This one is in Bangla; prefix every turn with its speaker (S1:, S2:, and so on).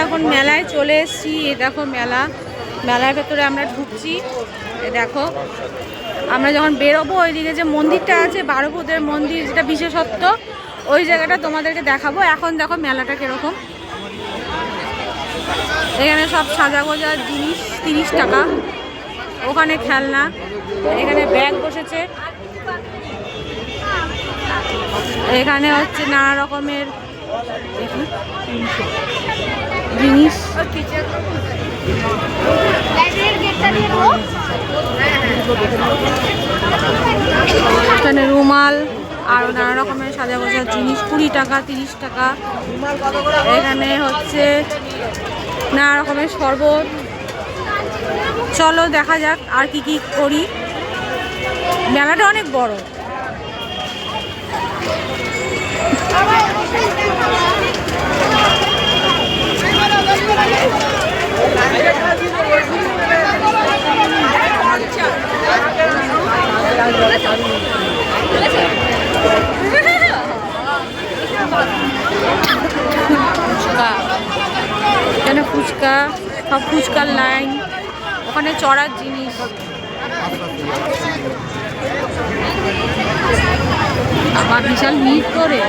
S1: এখন মেলায় চলে এসেছি। এই দেখো মেলার ভেতরে আমরা ঢুকছি। দেখো আমরা যখন বেরোবো ওইদিকে যে মন্দিরটা আছে বারোভূতের মন্দির, যেটা বিশেষত্ব, ওই জায়গাটা তোমাদেরকে দেখাবো। এখন দেখো মেলাটা কিরকম। এখানে সব সাজা গোজার জিনিস 30 টাকা, ওখানে খেলনা, এখানে ব্যাগ বসেছে, এখানে হচ্ছে নানা রকমের জিনিস। এখানে রুমাল আর নানা রকমের সাজা গোজার জিনিস 20 টাকা 30 টাকা। এখানে হচ্ছে নানা রকমের শরবত। চলো দেখা যাক আর কি কি করি। মেলাটা অনেক বড়। এখানে ফুচকা, সব ফুচকার লাইন, ওখানে চড়ার জিনিস। আবার বিশাল ভিড় করে।